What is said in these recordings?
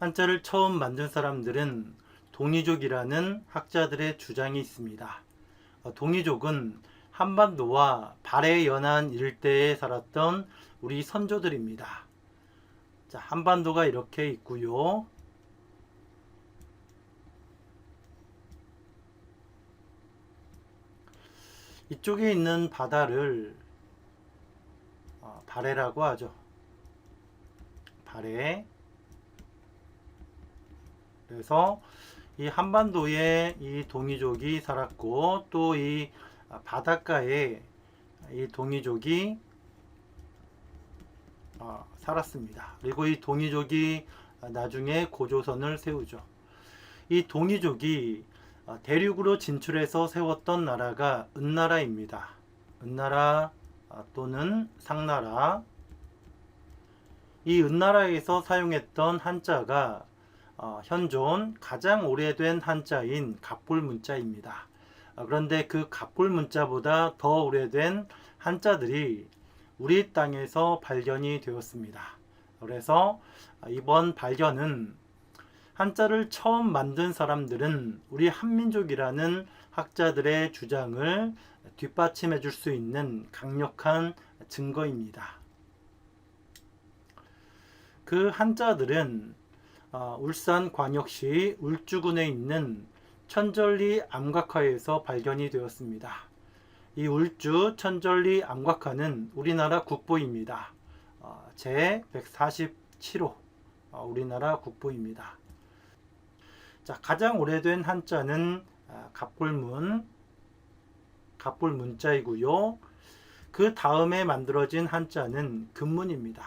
한자를 처음 만든 사람들은 동이족이라는 학자들의 주장이 있습니다. 동이족은 한반도와 발해 연안 일대에 살았던 우리 선조들입니다. 자, 한반도가 이렇게 있고요. 이쪽에 있는 바다를 발해라고 하죠. 발해. 그래서 이 한반도에 이 동이족이 살았고, 또 이 바닷가에 이 동이족이 살았습니다. 그리고 이 동이족이 나중에 고조선을 세우죠. 이 동이족이 대륙으로 진출해서 세웠던 나라가 은나라입니다. 은나라 또는 상나라. 이 은나라에서 사용했던 한자가 현존 가장 오래된 한자인 갑골문자입니다. 그런데 그 갑골문자보다 더 오래된 한자들이 우리 땅에서 발견이 되었습니다. 그래서 이번 발견은 한자를 처음 만든 사람들은 우리 한민족이라는 학자들의 주장을 뒷받침해 줄 수 있는 강력한 증거입니다. 그 한자들은 울산광역시 울주군에 있는 천절리 암각화에서 발견이 되었습니다. 이 울주 천절리 암각화는 우리나라 국보입니다. 제 147호 우리나라 국보입니다. 자, 가장 오래된 한자는 갑골문자이고요. 그 다음에 만들어진 한자는 금문입니다.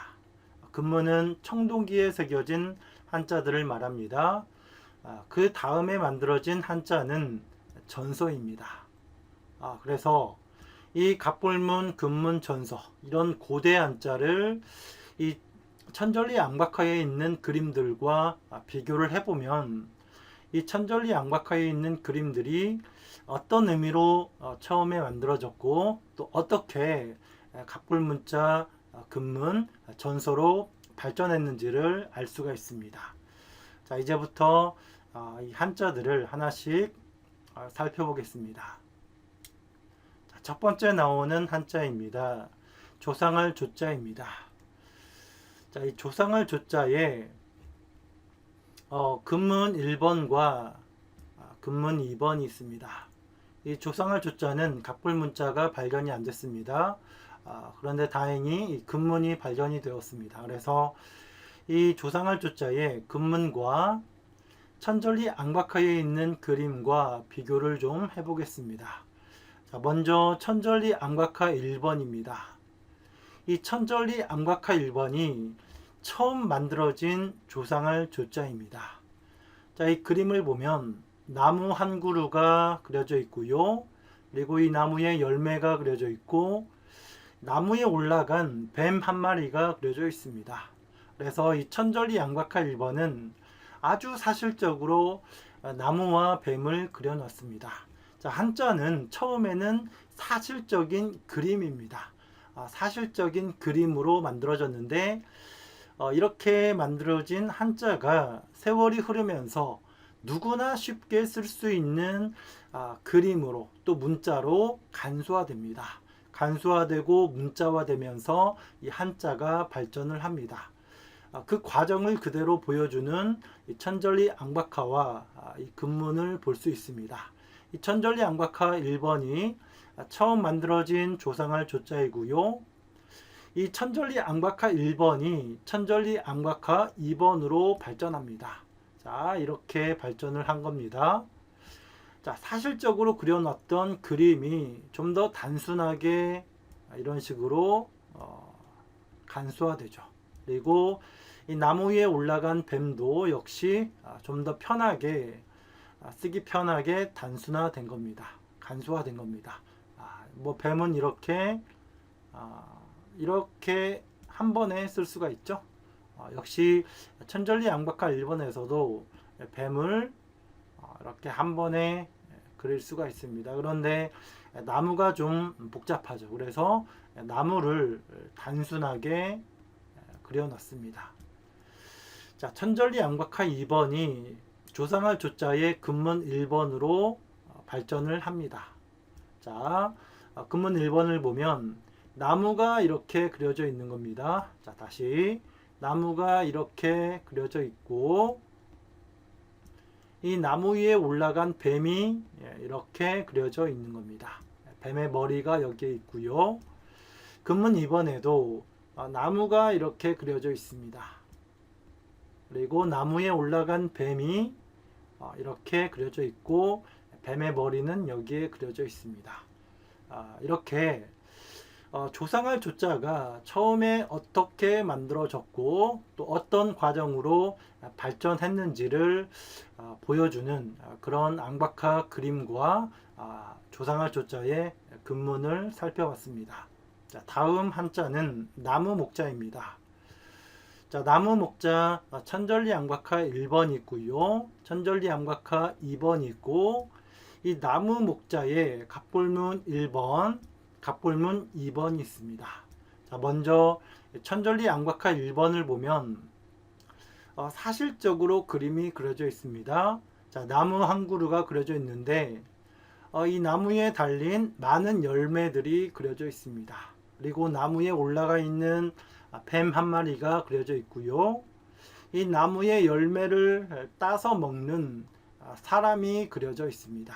금문은 청동기에 새겨진 한자들을 말합니다. 그 다음에 만들어진 한자는 전서입니다. 그래서 이 갑골문, 금문, 전서 이런 고대 한자를 이 천절리 암각화에 있는 그림들과 비교를 해보면 이 천절리 암각화에 있는 그림들이 어떤 의미로 처음에 만들어졌고 또 어떻게 갑골문자, 금문, 전서로 발전했는지를 알 수가 있습니다. 자, 이제부터 이 한자들을 하나씩 살펴보겠습니다. 자, 첫 번째 나오는 한자입니다. 조상할 조자입니다. 자, 이 조상할 조자에 금문 1번과 금문 2번이 있습니다. 이 조상할 조자는 갑골문자가 발견이 안 됐습니다. 그런데 다행히 이 금문이 발견이 되었습니다. 그래서 이 조상할 조자에 금문과 천절리 암각화에 있는 그림과 비교를 좀 해보겠습니다. 자, 먼저 천절리 암각화 1번입니다. 이 천절리 암각화 1번이 처음 만들어진 조상할 조자입니다. 자, 이 그림을 보면 나무 한 그루가 그려져 있고요. 그리고 이 나무에 열매가 그려져 있고 나무에 올라간 뱀 한 마리가 그려져 있습니다. 그래서 이 천절리 암각화 1번은 아주 사실적으로 나무와 뱀을 그려놨습니다. 자, 한자는 처음에는 사실적인 그림입니다. 사실적인 그림으로 만들어졌는데 이렇게 만들어진 한자가 세월이 흐르면서 누구나 쉽게 쓸 수 있는 그림으로 또 문자로 간소화됩니다. 간소화되고 문자화되면서 이 한자가 발전을 합니다. 그 과정을 그대로 보여주는 이 천절리 암각화와 이 금문을 볼 수 있습니다. 이 천절리 암각화 1번이 처음 만들어진 조상할 조자이고요. 이 천절리 암각화 1번이 천절리 암각화 2번으로 발전합니다. 자, 이렇게 발전을 한 겁니다. 자, 사실적으로 그려놨던 그림이 좀 더 단순하게 이런 식으로 간소화되죠. 그리고 이 나무 위에 올라간 뱀도 역시 좀 더 편하게 쓰기 편하게 단순화된 겁니다. 간소화된 겁니다. 뭐 뱀은 이렇게 한 번에 쓸 수가 있죠. 역시 천절리 암각화 1번에서도 뱀을 이렇게 한 번에 그릴 수가 있습니다. 그런데 나무가 좀 복잡하죠. 그래서 나무를 단순하게 그려놨습니다. 자, 천전리 양박하 2번이 조상할 조자의 근문 1번으로 발전을 합니다. 자, 근문 1번을 보면 나무가 이렇게 그려져 있는 겁니다. 자, 다시 나무가 이렇게 그려져 있고 이 나무 위에 올라간 뱀이 이렇게 그려져 있는 겁니다. 뱀의 머리가 여기에 있고요. 근문 2번에도 나무가 이렇게 그려져 있습니다. 그리고 나무에 올라간 뱀이 이렇게 그려져 있고 뱀의 머리는 여기에 그려져 있습니다. 이렇게 조상할 조자가 처음에 어떻게 만들어졌고 또 어떤 과정으로 발전했는지를 보여주는 그런 앙박하 그림과 조상할 조자의 근문을 살펴봤습니다. 자, 다음 한자는 나무 목자입니다. 자, 나무 목자 천전리 앙박하 1번이 있고요. 천전리 앙박하 2번이 있고 이 나무 목자에 갑볼문 1번, 갑볼문 2번이 있습니다. 자, 먼저 천전리 앙박하 1번을 보면 사실적으로 그림이 그려져 있습니다. 자, 나무 한 그루가 그려져 있는데 이 나무에 달린 많은 열매들이 그려져 있습니다. 그리고 나무에 올라가 있는 뱀 한 마리가 그려져 있고요. 이 나무의 열매를 따서 먹는 사람이 그려져 있습니다.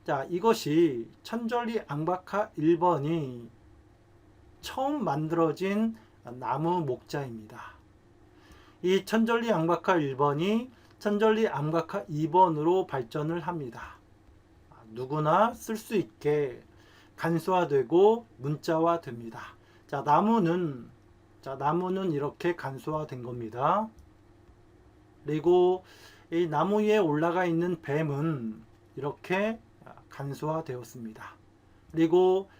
자, 이것이 천전리 앙박하 1번이 처음 만들어진 나무 목자입니다. 이 천전리 앙박하 1번이 천전리 앙박하 2번으로 발전을 합니다. 누구나 쓸 수 있게 간소화되고 문자화 됩니다. 자, 나무는 이렇게 간소화된 겁니다. 그리고 이 나무 위에 올라가 있는 뱀은 이렇게 간소화되었습니다. 그리고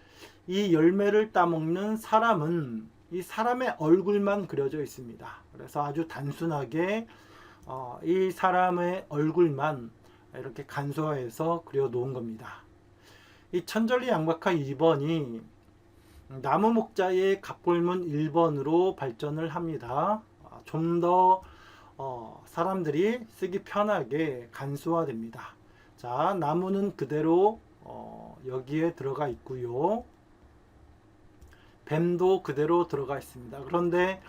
이 열매를 따먹는 사람은 이 사람의 얼굴만 그려져 있습니다. 그래서 아주 단순하게 이 사람의 얼굴만 이렇게 간소화해서 그려 놓은 겁니다. 이 천전리 앙박하 2번이 나무 목자의 갑볼문 1번으로 발전을 합니다. 좀 더 사람들이 쓰기 편하게 간소화됩니다. 자, 나무는 그대로 여기에 들어가 있고요. 뱀도 그대로 들어가 있습니다. 그런데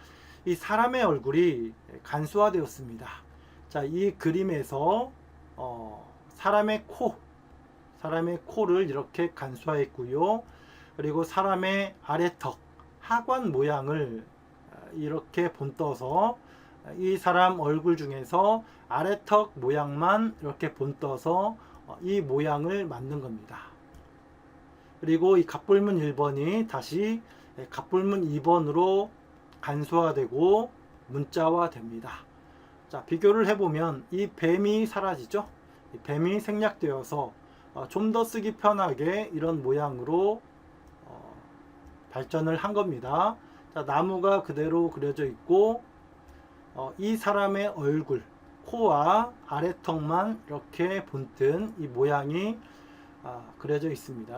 이 사람의 얼굴이 간소화되었습니다. 자, 이 그림에서 사람의 코를 이렇게 간소화했고요. 그리고 사람의 아래턱, 하관 모양을 이렇게 본떠서 이 사람 얼굴 중에서 아래턱 모양만 이렇게 본떠서 이 모양을 만든 겁니다. 그리고 이 갑볼문 1번이 다시 갑볼문 2번으로 간소화되고 문자화 됩니다. 자, 비교를 해보면 이 뱀이 사라지죠. 이 뱀이 생략되어서 좀 더 쓰기 편하게 이런 모양으로 발전을 한 겁니다. 자, 나무가 그대로 그려져 있고 이 사람의 얼굴, 코와 아래턱만 이렇게 본뜬 이 모양이 그려져 있습니다.